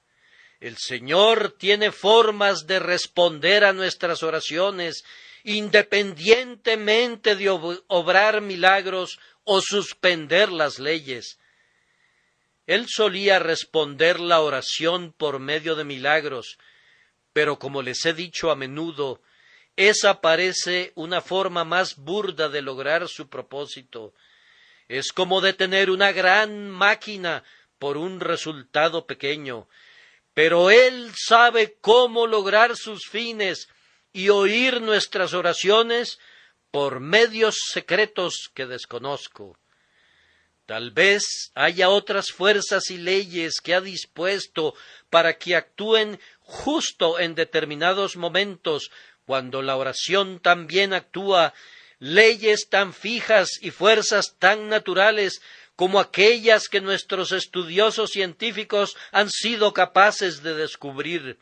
S1: El Señor tiene formas de responder a nuestras oraciones, independientemente de obrar milagros o suspender las leyes. Él solía responder la oración por medio de milagros, pero como les he dicho a menudo, esa parece una forma más burda de lograr su propósito. Es como detener una gran máquina por un resultado pequeño, pero Él sabe cómo lograr sus fines y oír nuestras oraciones por medios secretos que desconozco. Tal vez haya otras fuerzas y leyes que ha dispuesto para que actúen justo en determinados momentos, cuando la oración también actúa, leyes tan fijas y fuerzas tan naturales como aquellas que nuestros estudiosos científicos han sido capaces de descubrir.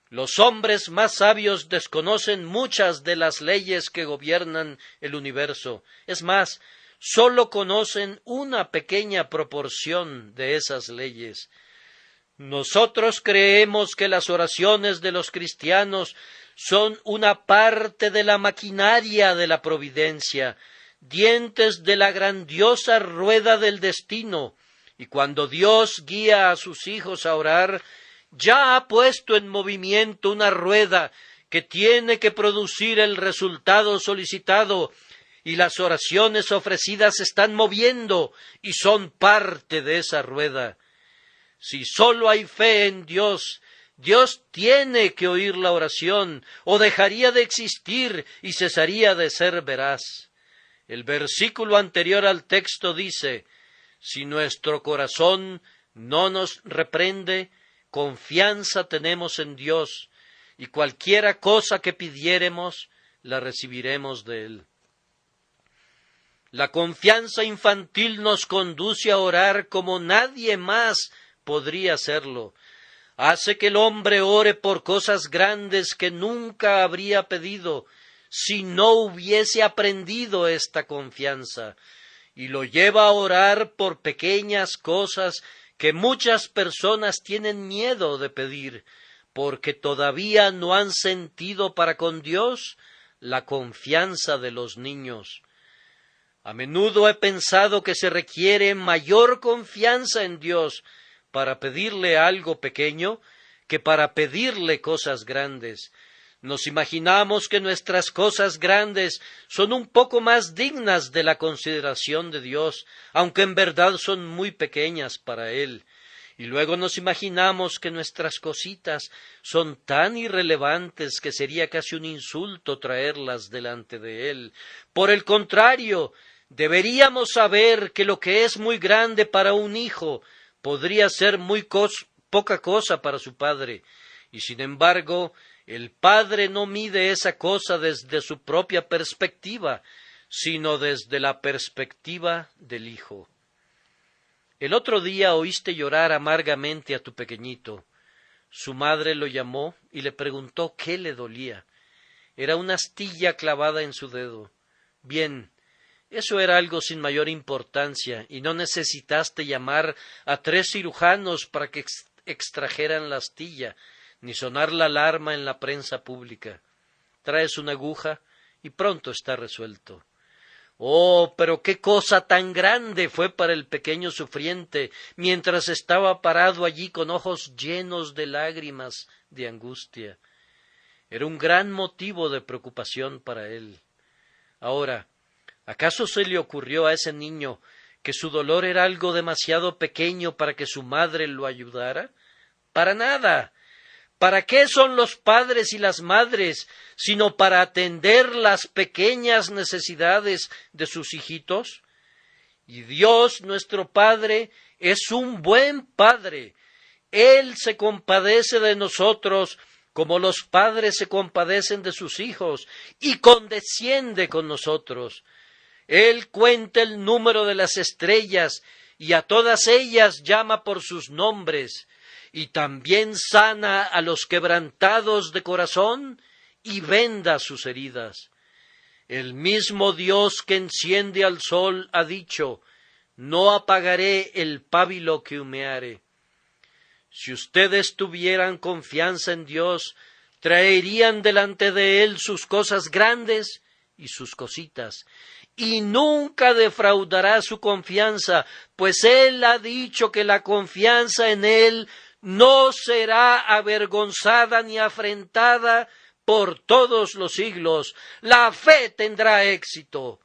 S1: Los hombres más sabios desconocen muchas de las leyes que gobiernan el universo. Es más, sólo conocen una pequeña proporción de esas leyes. Nosotros creemos que las oraciones de los cristianos son una parte de la maquinaria de la providencia, dientes de la grandiosa rueda del destino, y cuando Dios guía a sus hijos a orar, ya ha puesto en movimiento una rueda que tiene que producir el resultado solicitado, y las oraciones ofrecidas se están moviendo y son parte de esa rueda. Si sólo hay fe en Dios, Dios tiene que oír la oración, o dejaría de existir y cesaría de ser veraz. El versículo anterior al texto dice, si nuestro corazón no nos reprende, confianza tenemos en Dios, y cualquiera cosa que pidiéremos, la recibiremos de Él. La confianza infantil nos conduce a orar como nadie más podría hacerlo. Hace que el hombre ore por cosas grandes que nunca habría pedido si no hubiese aprendido esta confianza, y lo lleva a orar por pequeñas cosas que muchas personas tienen miedo de pedir, porque todavía no han sentido para con Dios la confianza de los niños. A menudo he pensado que se requiere mayor confianza en Dios para pedirle algo pequeño que para pedirle cosas grandes. Nos imaginamos que nuestras cosas grandes son un poco más dignas de la consideración de Dios, aunque en verdad son muy pequeñas para Él. Y luego nos imaginamos que nuestras cositas son tan irrelevantes que sería casi un insulto traerlas delante de Él. Por el contrario, deberíamos saber que lo que es muy grande para un hijo podría ser muy poca cosa para su padre, y sin embargo, el padre no mide esa cosa desde su propia perspectiva, sino desde la perspectiva del hijo. El otro día oíste llorar amargamente a tu pequeñito. Su madre lo llamó y le preguntó qué le dolía. Era una astilla clavada en su dedo. Bien, eso era algo sin mayor importancia, y no necesitaste llamar a 3 cirujanos para que extrajeran la astilla, ni sonar la alarma en la prensa pública. Traes una aguja y pronto está resuelto. Oh, pero qué cosa tan grande fue para el pequeño sufriente, mientras estaba parado allí con ojos llenos de lágrimas de angustia. Era un gran motivo de preocupación para él. Ahora, ¿acaso se le ocurrió a ese niño que su dolor era algo demasiado pequeño para que su madre lo ayudara? Para nada. ¿Para qué son los padres y las madres sino para atender las pequeñas necesidades de sus hijitos? Y Dios, nuestro Padre, es un buen Padre. Él se compadece de nosotros como los padres se compadecen de sus hijos, y condesciende con nosotros. Él cuenta el número de las estrellas, y a todas ellas llama por sus nombres, y también sana a los quebrantados de corazón, y venda sus heridas. El mismo Dios que enciende al sol ha dicho: no apagaré el pábilo que humeare. Si ustedes tuvieran confianza en Dios, traerían delante de Él sus cosas grandes y sus cositas, y nunca defraudará su confianza, pues Él ha dicho que la confianza en Él no será avergonzada ni afrentada por todos los siglos. La fe tendrá éxito,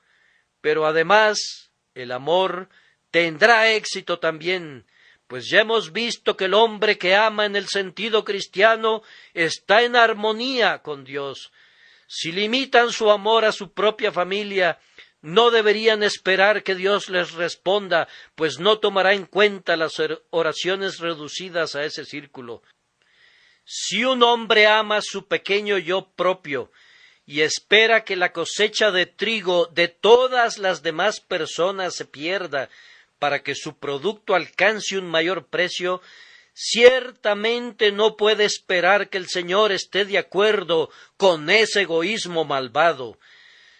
S1: pero además el amor tendrá éxito también, pues ya hemos visto que el hombre que ama en el sentido cristiano está en armonía con Dios. Si limitan su amor a su propia familia, no deberían esperar que Dios les responda, pues no tomará en cuenta las oraciones reducidas a ese círculo. Si un hombre ama su pequeño yo propio y espera que la cosecha de trigo de todas las demás personas se pierda para que su producto alcance un mayor precio, ciertamente no puede esperar que el Señor esté de acuerdo con ese egoísmo malvado.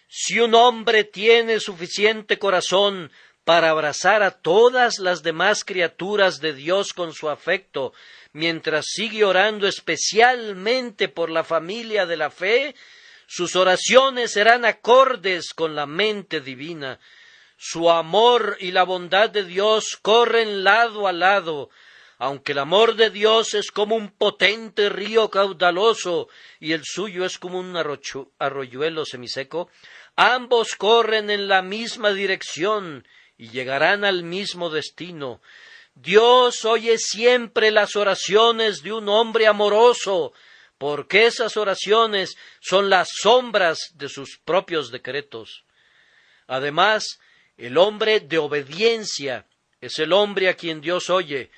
S1: Si un hombre tiene suficiente corazón para abrazar a todas las demás criaturas de Dios con su afecto, mientras sigue orando especialmente por la familia de la fe, sus oraciones serán acordes con la mente divina. Su amor y la bondad de Dios corren lado a lado. Aunque el amor de Dios es como un potente río caudaloso y el suyo es como un arroyuelo semiseco, ambos corren en la misma dirección y llegarán al mismo destino. Dios oye siempre las oraciones de un hombre amoroso, porque esas oraciones son las sombras de sus propios decretos. Además, el hombre de obediencia es el hombre a quien Dios oye,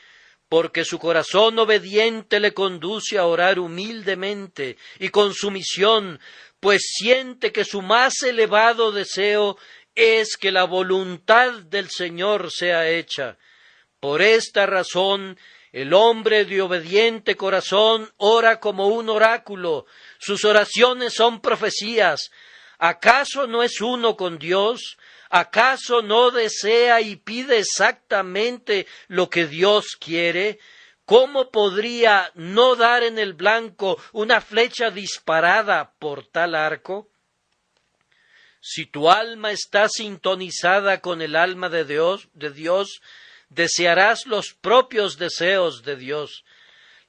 S1: porque su corazón obediente le conduce a orar humildemente y con sumisión, pues siente que su más elevado deseo es que la voluntad del Señor sea hecha. Por esta razón, el hombre de obediente corazón ora como un oráculo, sus oraciones son profecías. ¿Acaso no es uno con Dios? ¿Acaso no desea y pide exactamente lo que Dios quiere? ¿Cómo podría no dar en el blanco una flecha disparada por tal arco? Si tu alma está sintonizada con el alma de Dios, desearás los propios deseos de Dios.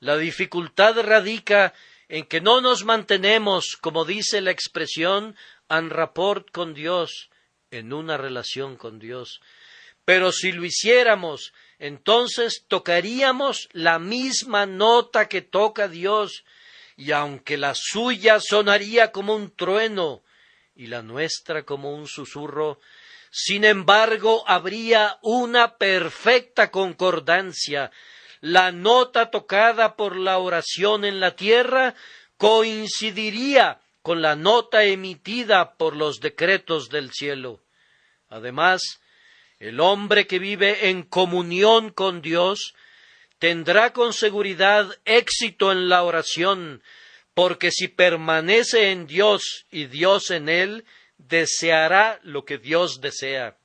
S1: La dificultad radica en que no nos mantenemos, como dice la expresión, en rapport con Dios, en una relación con Dios. Pero si lo hiciéramos, entonces tocaríamos la misma nota que toca Dios, y aunque la suya sonaría como un trueno y la nuestra como un susurro, sin embargo habría una perfecta concordancia. La nota tocada por la oración en la tierra coincidiría con la nota emitida por los decretos del cielo. Además, el hombre que vive en comunión con Dios tendrá con seguridad éxito en la oración, porque si permanece en Dios y Dios en él, deseará lo que Dios desea.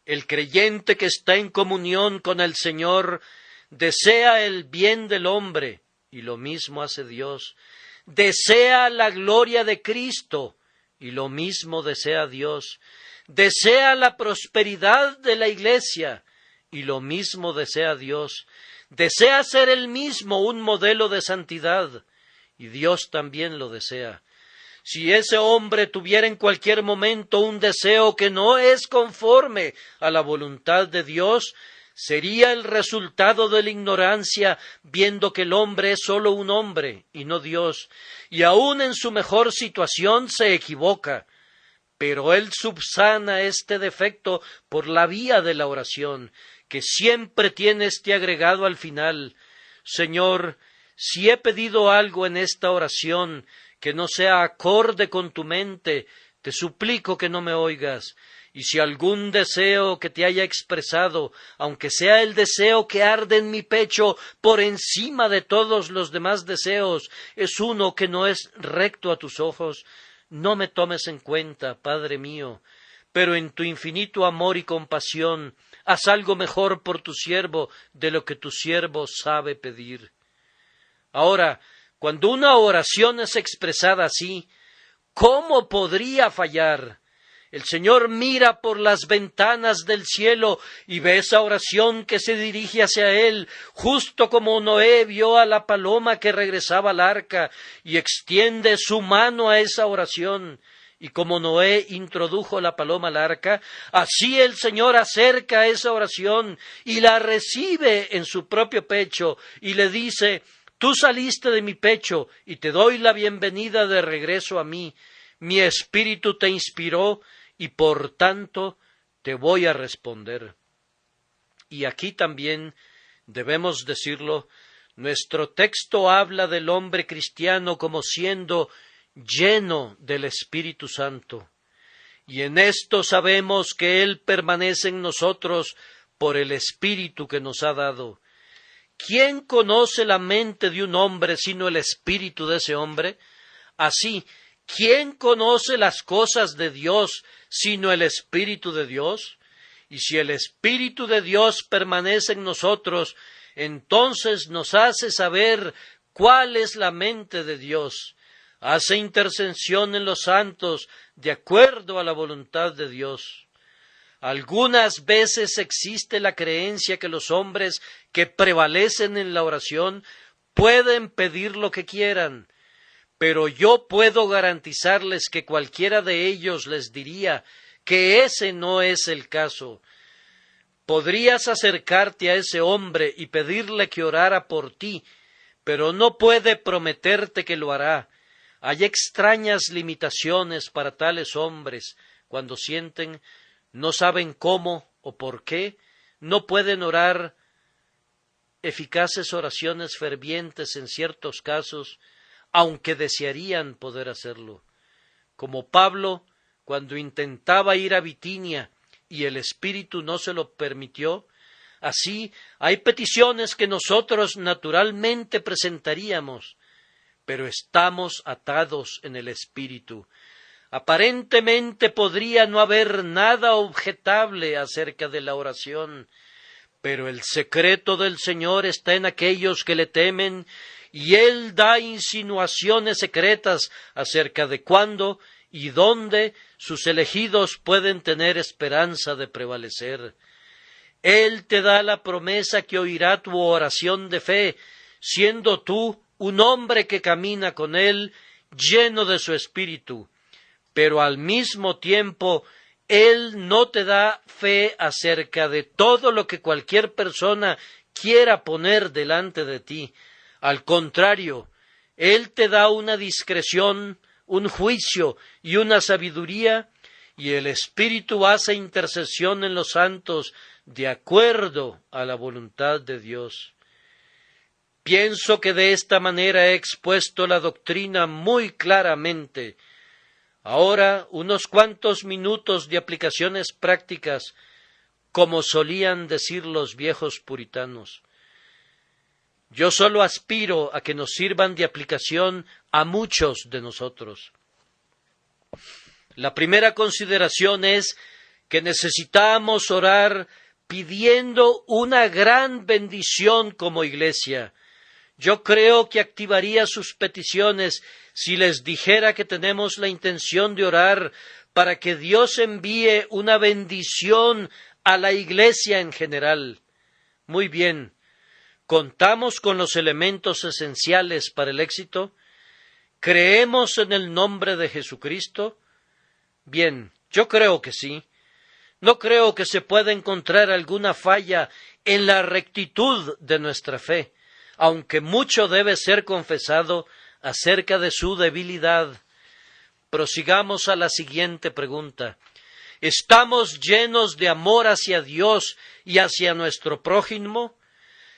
S1: El creyente que está en comunión con el Señor desea el bien del hombre, y lo mismo hace Dios. Desea la gloria de Cristo, y lo mismo desea Dios. Desea la prosperidad de la Iglesia, y lo mismo desea Dios. Desea ser él mismo un modelo de santidad, y Dios también lo desea. Si ese hombre tuviera en cualquier momento un deseo que no es conforme a la voluntad de Dios, sería el resultado de la ignorancia, viendo que el hombre es solo un hombre y no Dios, y aun en su mejor situación se equivoca. Pero él subsana este defecto por la vía de la oración, que siempre tiene este agregado al final: Señor, si he pedido algo en esta oración que no sea acorde con tu mente, te suplico que no me oigas. Y si algún deseo que te haya expresado, aunque sea el deseo que arde en mi pecho por encima de todos los demás deseos, es uno que no es recto a tus ojos, no me tomes en cuenta, Padre mío, pero en tu infinito amor y compasión, haz algo mejor por tu siervo de lo que tu siervo sabe pedir. Ahora, cuando una oración es expresada así, ¿cómo podría fallar? El Señor mira por las ventanas del cielo y ve esa oración que se dirige hacia Él, justo como Noé vio a la paloma que regresaba al arca, y extiende su mano a esa oración. Y como Noé introdujo la paloma al arca, así el Señor acerca esa oración y la recibe en su propio pecho y le dice: Tú saliste de mi pecho y te doy la bienvenida de regreso a mí. Mi espíritu te inspiró y por tanto te voy a responder. Y aquí también debemos decirlo, nuestro texto habla del hombre cristiano como siendo lleno del Espíritu Santo. Y en esto sabemos que Él permanece en nosotros por el Espíritu que nos ha dado. ¿Quién conoce la mente de un hombre sino el espíritu de ese hombre? Así, ¿quién conoce las cosas de Dios sino el Espíritu de Dios? Y si el Espíritu de Dios permanece en nosotros, entonces nos hace saber cuál es la mente de Dios. Hace intercesión en los santos de acuerdo a la voluntad de Dios. Algunas veces existe la creencia que los hombres que prevalecen en la oración pueden pedir lo que quieran, pero yo puedo garantizarles que cualquiera de ellos les diría que ese no es el caso. Podrías acercarte a ese hombre y pedirle que orara por ti, pero no puede prometerte que lo hará. Hay extrañas limitaciones para tales hombres cuando sienten, no saben cómo o por qué, no pueden orar eficaces oraciones fervientes en ciertos casos, aunque desearían poder hacerlo. Como Pablo, cuando intentaba ir a Bitinia y el Espíritu no se lo permitió, así hay peticiones que nosotros naturalmente presentaríamos, pero estamos atados en el Espíritu. Aparentemente podría no haber nada objetable acerca de la oración, pero el secreto del Señor está en aquellos que le temen, y Él da insinuaciones secretas acerca de cuándo y dónde sus elegidos pueden tener esperanza de prevalecer. Él te da la promesa que oirá tu oración de fe, siendo tú un hombre que camina con Él, lleno de su espíritu. Pero al mismo tiempo, Él no te da fe acerca de todo lo que cualquier persona quiera poner delante de ti. Al contrario, Él te da una discreción, un juicio y una sabiduría, y el Espíritu hace intercesión en los santos de acuerdo a la voluntad de Dios. Pienso que de esta manera he expuesto la doctrina muy claramente. Ahora, unos cuantos minutos de aplicaciones prácticas, como solían decir los viejos puritanos. Yo solo aspiro a que nos sirvan de aplicación a muchos de nosotros. La primera consideración es que necesitamos orar pidiendo una gran bendición como iglesia. Yo creo que activaría sus peticiones si les dijera que tenemos la intención de orar para que Dios envíe una bendición a la iglesia en general. Muy bien, ¿contamos con los elementos esenciales para el éxito? ¿Creemos en el nombre de Jesucristo? Bien, yo creo que sí. No creo que se pueda encontrar alguna falla en la rectitud de nuestra fe, aunque mucho debe ser confesado acerca de su debilidad. Prosigamos a la siguiente pregunta. ¿Estamos llenos de amor hacia Dios y hacia nuestro prójimo?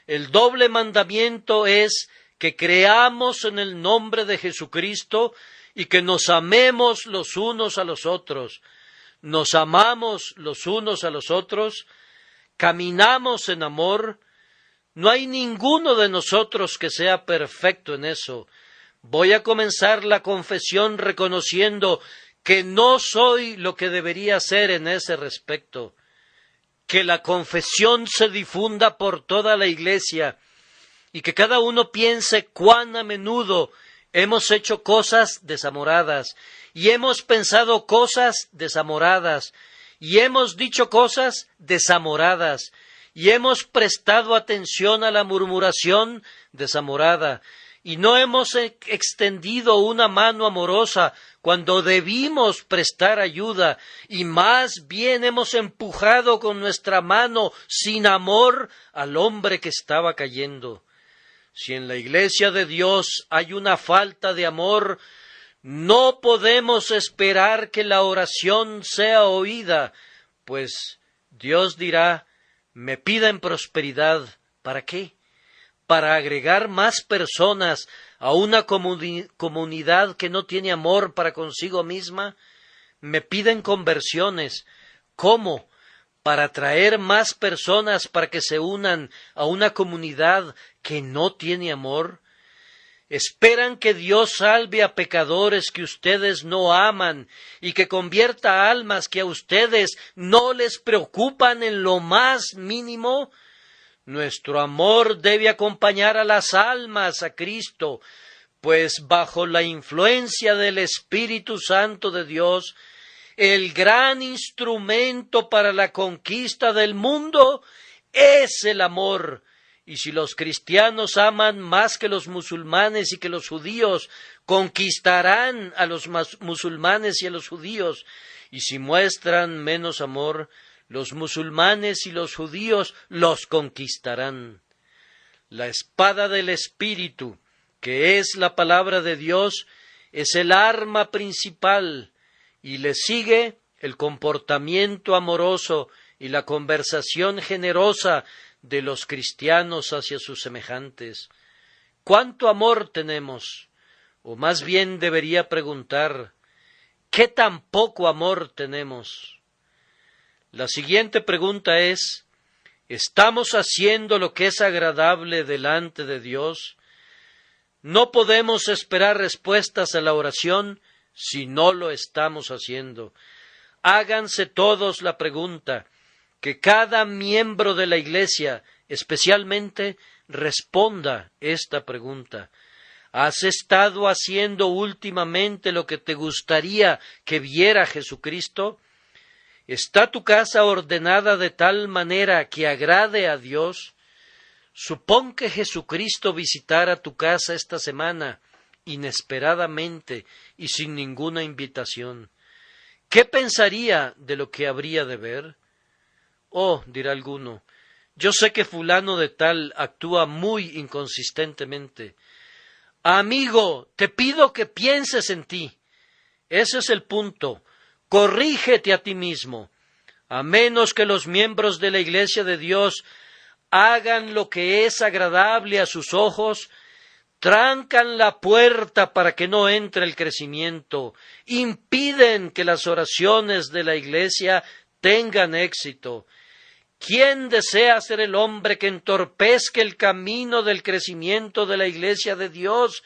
S1: El doble mandamiento es que creamos en el nombre de Jesucristo y que nos amemos los unos a los otros. ¿Nos amamos los unos a los otros? ¿Caminamos en amor? No hay ninguno de nosotros que sea perfecto en eso. Voy a comenzar la confesión reconociendo que no soy lo que debería ser en ese respecto. Que la confesión se difunda por toda la iglesia y que cada uno piense cuán a menudo hemos hecho cosas desamoradas y hemos pensado cosas desamoradas y hemos dicho cosas desamoradas y hemos prestado atención a la murmuración desamorada y no hemos extendido una mano amorosa cuando debimos prestar ayuda y más bien hemos empujado con nuestra mano sin amor al hombre que estaba cayendo. Si en la iglesia de Dios hay una falta de amor, no podemos esperar que la oración sea oída, pues Dios dirá, me piden prosperidad. ¿Para qué? ¿Para agregar más personas a una comunidad que no tiene amor para consigo misma? Me piden conversiones. ¿Cómo? ¿Para atraer más personas para que se unan a una comunidad que no tiene amor? ¿Esperan que Dios salve a pecadores que ustedes no aman y que convierta a almas que a ustedes no les preocupan en lo más mínimo? Nuestro amor debe acompañar a las almas a Cristo, pues bajo la influencia del Espíritu Santo de Dios, el gran instrumento para la conquista del mundo es el amor. Y si los cristianos aman más que los musulmanes y que los judíos, conquistarán a los musulmanes y a los judíos. Y si muestran menos amor, los musulmanes y los judíos los conquistarán. La espada del Espíritu, que es la palabra de Dios, es el arma principal, y le sigue el comportamiento amoroso y la conversación generosa de los cristianos hacia sus semejantes. ¿Cuánto amor tenemos? O más bien debería preguntar, ¿qué tan poco amor tenemos? La siguiente pregunta es, ¿estamos haciendo lo que es agradable delante de Dios? No podemos esperar respuestas a la oración si no lo estamos haciendo. Háganse todos la pregunta, que cada miembro de la Iglesia, especialmente, responda esta pregunta. ¿Has estado haciendo últimamente lo que te gustaría que viera Jesucristo? ¿Está tu casa ordenada de tal manera que agrade a Dios? Supón que Jesucristo visitara tu casa esta semana, inesperadamente y sin ninguna invitación. ¿Qué pensaría de lo que habría de ver? Oh, dirá alguno, yo sé que fulano de tal actúa muy inconsistentemente. Amigo, te pido que pienses en ti. Ese es el punto. Corrígete a ti mismo. A menos que los miembros de la Iglesia de Dios hagan lo que es agradable a sus ojos, trancan la puerta para que no entre el crecimiento, impiden que las oraciones de la Iglesia tengan éxito. ¿Quién desea ser el hombre que entorpezca el camino del crecimiento de la Iglesia de Dios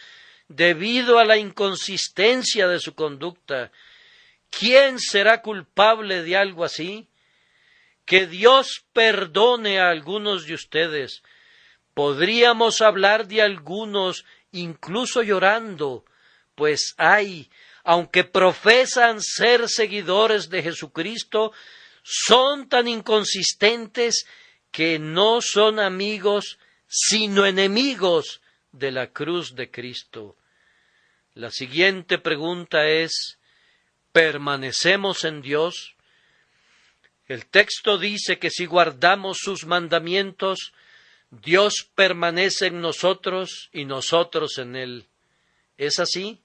S1: debido a la inconsistencia de su conducta? ¿Quién será culpable de algo así? Que Dios perdone a algunos de ustedes. Podríamos hablar de algunos incluso llorando, pues hay, aunque profesan ser seguidores de Jesucristo, son tan inconsistentes que no son amigos, sino enemigos de la cruz de Cristo. La siguiente pregunta es, ¿permanecemos en Dios? El texto dice que si guardamos sus mandamientos, Dios permanece en nosotros y nosotros en Él. ¿Es así?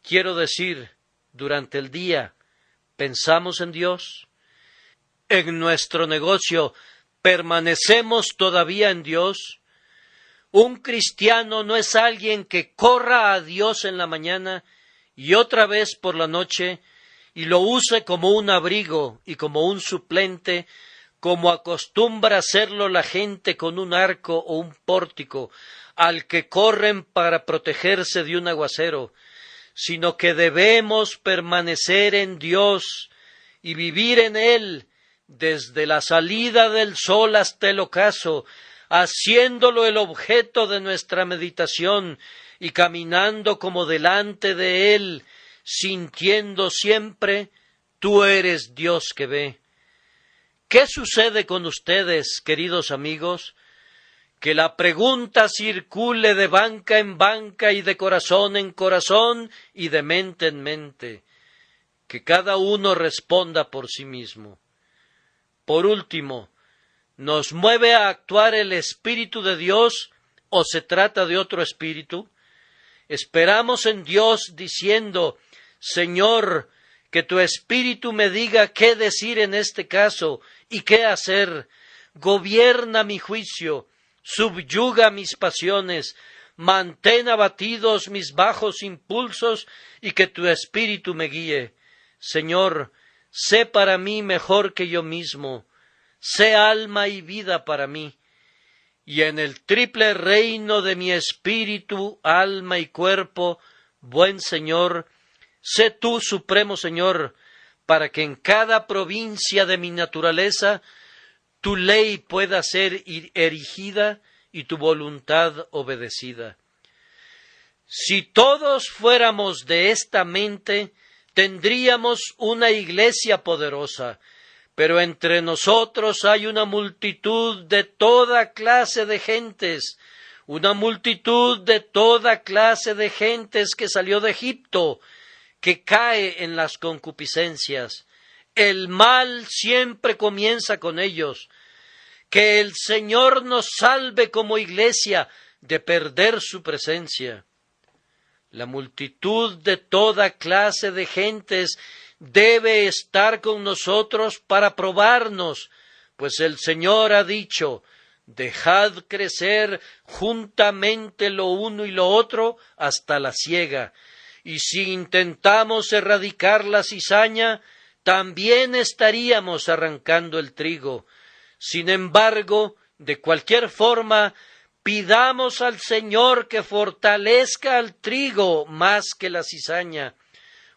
S1: Quiero decir, durante el día, ¿pensamos en Dios? ¿En nuestro negocio permanecemos todavía en Dios? Un cristiano no es alguien que corra a Dios en la mañana y otra vez por la noche y lo use como un abrigo y como un suplente, como acostumbra hacerlo la gente con un arco o un pórtico, al que corren para protegerse de un aguacero, sino que debemos permanecer en Dios y vivir en Él desde la salida del sol hasta el ocaso, haciéndolo el objeto de nuestra meditación y caminando como delante de Él, sintiendo siempre, tú eres Dios que ve. ¿Qué sucede con ustedes, queridos amigos? Que la pregunta circule de banca en banca y de corazón en corazón y de mente en mente. Que cada uno responda por sí mismo. Por último, ¿nos mueve a actuar el Espíritu de Dios o se trata de otro espíritu? Esperamos en Dios diciendo, Señor, que tu Espíritu me diga qué decir en este caso y qué hacer. Gobierna mi juicio, subyuga mis pasiones, mantén abatidos mis bajos impulsos y que tu Espíritu me guíe. Señor, sé para mí mejor que yo mismo, sé alma y vida para mí, y en el triple reino de mi espíritu, alma y cuerpo, buen Señor, sé tú, Supremo Señor, para que en cada provincia de mi naturaleza tu ley pueda ser erigida y tu voluntad obedecida. Si todos fuéramos de esta mente, tendríamos una iglesia poderosa, pero entre nosotros hay una multitud de toda clase de gentes, una multitud de toda clase de gentes que salió de Egipto, que cae en las concupiscencias. El mal siempre comienza con ellos. Que el Señor nos salve como iglesia de perder su presencia. La multitud de toda clase de gentes debe estar con nosotros para probarnos, pues el Señor ha dicho, dejad crecer juntamente lo uno y lo otro hasta la siega, y si intentamos erradicar la cizaña, también estaríamos arrancando el trigo. Sin embargo, de cualquier forma, pidamos al Señor que fortalezca al trigo más que la cizaña.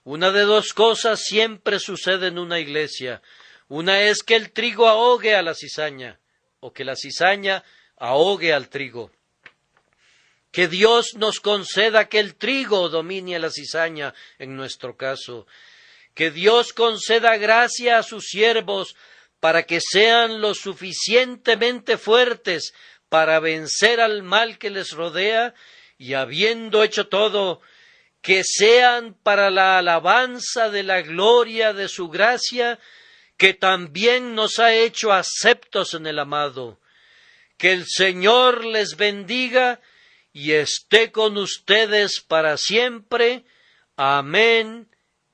S1: Una de dos cosas siempre sucede en una iglesia. Una es que el trigo ahogue a la cizaña, o que la cizaña ahogue al trigo. Que Dios nos conceda que el trigo domine a la cizaña en nuestro caso. Que Dios conceda gracia a sus siervos para que sean lo suficientemente fuertes para vencer al mal que les rodea, y habiendo hecho todo, que sean para la alabanza de la gloria de su gracia, que también nos ha hecho aceptos en el amado. Que el Señor les bendiga y esté con ustedes para siempre. Amén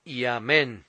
S1: y amén.